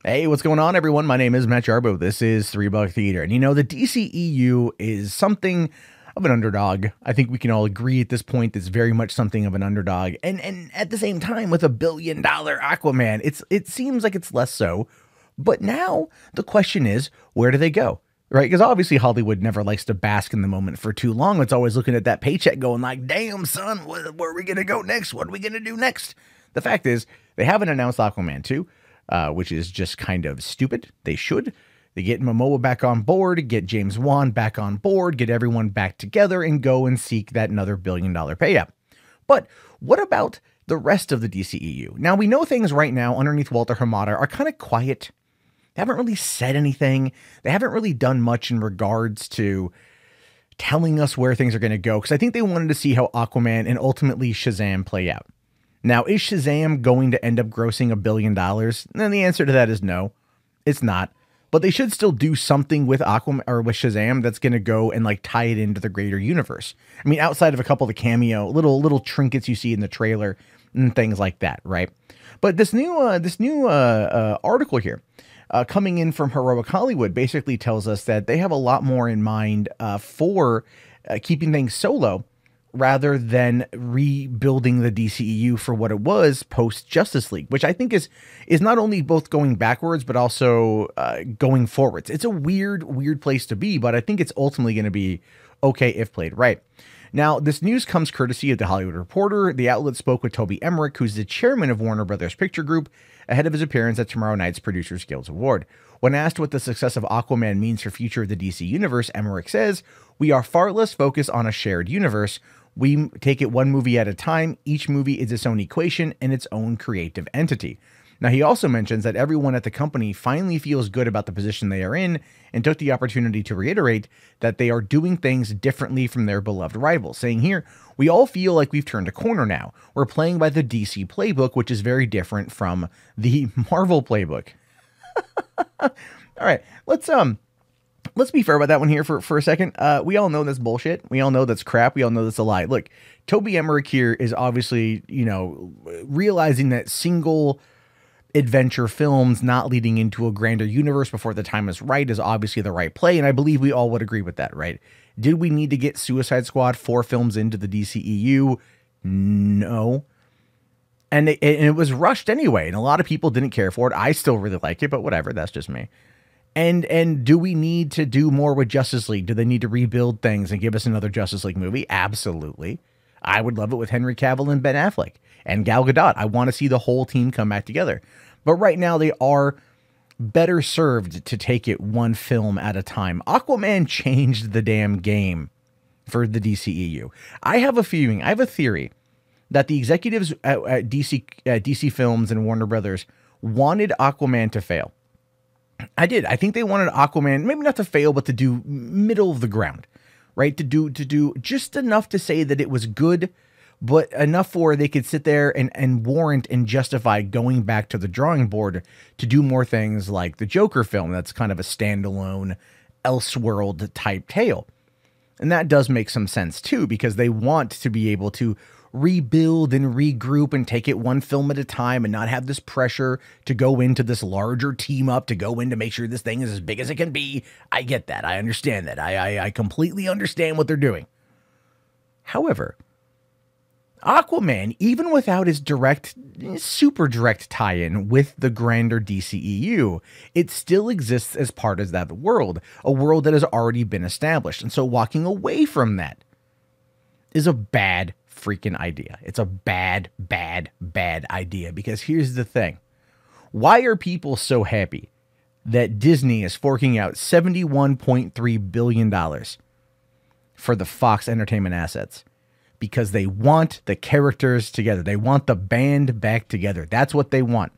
Hey, what's going on, everyone? My name is Matt Jarbo. This is $3 Theater. And you know, the DCEU is something of an underdog. I think we can all agree at this point it's very much something of an underdog. And at the same time, with $1 billion Aquaman, it seems like it's less so. But now the question is, where do they go? Right? Because obviously Hollywood never likes to bask in the moment for too long. It's always looking at that paycheck going like, damn, son, where are we going to go next? What are we going to do next? The fact is, they haven't announced Aquaman 2. Which is just kind of stupid. They should. They get Momoa back on board, get James Wan back on board, get everyone back together, and go and seek that another $1 billion payout. But what about the rest of the DCEU? Now, we know things right now underneath Walter Hamada are kind of quiet. They haven't really said anything. They haven't really done much in regards to telling us where things are going to go, because I think they wanted to see how Aquaman and ultimately Shazam play out. Now, is Shazam going to end up grossing $1 billion? Then the answer to that is no, it's not. But they should still do something with Aquaman or with Shazam that's going to go and like tie it into the greater universe. I mean, outside of a couple of the cameo, little trinkets you see in the trailer and things like that, right? But this new article here coming in from Heroic Hollywood basically tells us that they have a lot more in mind for keeping things solo, rather than rebuilding the DCEU for what it was post Justice League, which I think is not only both going backwards, but also going forwards. It's a weird place to be, but I think it's ultimately going to be okay if played right. Now, this news comes courtesy of The Hollywood Reporter. The outlet spoke with Toby Emmerich, who's the chairman of Warner Brothers Picture Group, ahead of his appearance at tomorrow night's Producers Guild Award. When asked what the success of Aquaman means for future of the DC Universe, Emmerich says, "We are far less focused on a shared universe. We take it one movie at a time. Each movie is its own equation and its own creative entity." Now, he also mentions that everyone at the company finally feels good about the position they are in and took the opportunity to reiterate that they are doing things differently from their beloved rivals, saying here, "We all feel like we've turned a corner now. We're playing by the DC playbook, which is very different from the Marvel playbook." All right, let's be fair about that one here for a second. We all know that's bullshit. We all know that's crap. We all know that's a lie. Look, Toby Emmerich here is obviously, realizing that single adventure films not leading into a grander universe before the time is right is obviously the right play. And I believe we all would agree with that, right? Did we need to get Suicide Squad 4 films into the DCEU? No. And it was rushed anyway. And a lot of people didn't care for it. I still really like it, but whatever. That's just me. And do we need to do more with Justice League? Do they need to rebuild things and give us another Justice League movie? Absolutely. I would love it with Henry Cavill and Ben Affleck and Gal Gadot. I want to see the whole team come back together. But right now they are better served to take it one film at a time. Aquaman changed the damn game for the DCEU. I have a theory that the executives at DC Films and Warner Brothers wanted Aquaman to fail. I did. I think they wanted Aquaman, maybe not to fail, but to do middle of the ground, right? To do just enough to say that it was good, but enough for they could sit there and warrant and justify going back to the drawing board to do more things like the Joker film. That's kind of a standalone Elseworld type tale. And that does make some sense too, because they want to be able to rebuild and regroup and take it one film at a time and not have this pressure to go into this larger team up, to go in to make sure this thing is as big as it can be. I get that. I understand that. I completely understand what they're doing. However, Aquaman, even without his super direct tie-in with the grander DCEU, it still exists as part of that world, a world that has already been established. And so walking away from that is a bad freaking idea. It's a bad idea, because here's the thing. Why are people so happy that Disney is forking out $71.3 billion for the Fox Entertainment assets? Because they want the characters together. They want the band back together. That's what they want.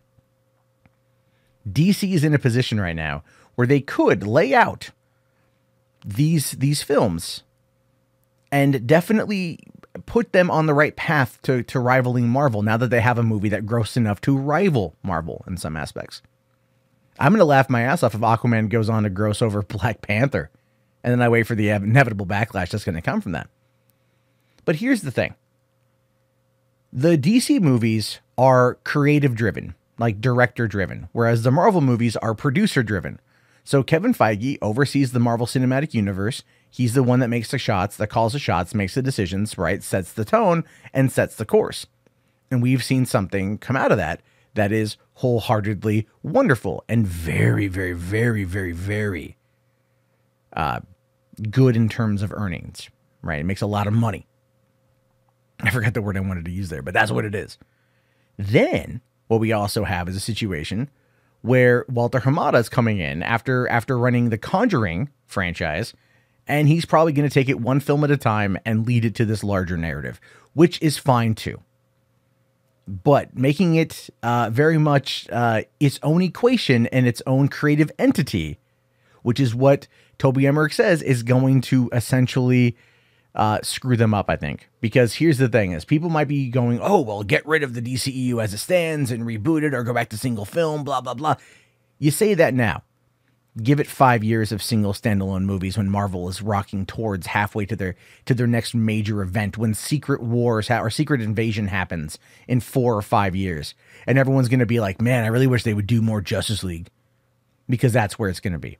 DC is in a position right now where they could lay out these films and definitely put them on the right path to rivaling Marvel, now that they have a movie that grossed enough to rival Marvel in some aspects. I'm going to laugh my ass off if Aquaman goes on to gross over Black Panther, and then I wait for the inevitable backlash that's going to come from that. But here's the thing. The DC movies are creative driven. like director driven, whereas the Marvel movies are producer driven. So Kevin Feige oversees the Marvel Cinematic Universe. He's the one that makes the shots, that calls the shots, makes the decisions, right? Sets the tone and sets the course. And we've seen something come out of that that is wholeheartedly wonderful and very, very, very, very, very good in terms of earnings, right? It makes a lot of money. I forgot the word I wanted to use there, but that's what it is. Then what we also have is a situation where Walter Hamada is coming in after running the Conjuring franchise, and he's probably going to take it one film at a time and lead it to this larger narrative, which is fine too. But making it very much its own equation and its own creative entity, which is what Toby Emmerich says is going to essentially screw them up, I think. Because here's the thing is people might be going, oh, well, get rid of the DCEU as it stands and reboot it or go back to single film, blah, blah, blah. You say that now. Give it 5 years of single standalone movies when Marvel is rocking towards halfway to their next major event, when Secret Wars or Secret Invasion happens in 4 or 5 years. And everyone's going to be like, man, I really wish they would do more Justice League, because that's where it's going to be.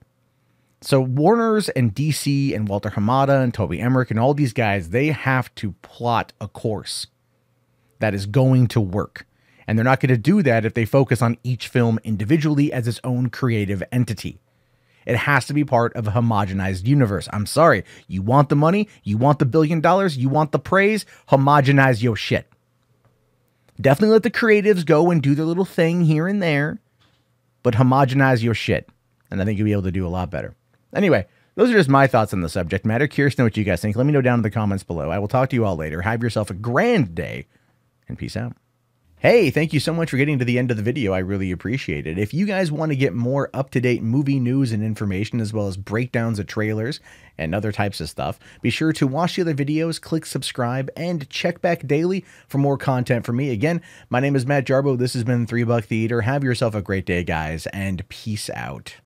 So Warner's and DC and Walter Hamada and Toby Emmerich and all these guys, they have to plot a course that is going to work. And they're not going to do that if they focus on each film individually as its own creative entity. It has to be part of a homogenized universe. I'm sorry. You want the money? You want the $1 billion? You want the praise? Homogenize your shit. Definitely let the creatives go and do their little thing here and there, but homogenize your shit. And I think you'll be able to do a lot better. Anyway, those are just my thoughts on the subject matter. Curious to know what you guys think. Let me know down in the comments below. I will talk to you all later. Have yourself a grand day, and peace out. Hey, thank you so much for getting to the end of the video. I really appreciate it. If you guys want to get more up-to-date movie news and information, as well as breakdowns of trailers and other types of stuff, be sure to watch the other videos, click subscribe, and check back daily for more content from me. Again, my name is Matt Jarbo. This has been $3 Theater. Have yourself a great day, guys, and peace out.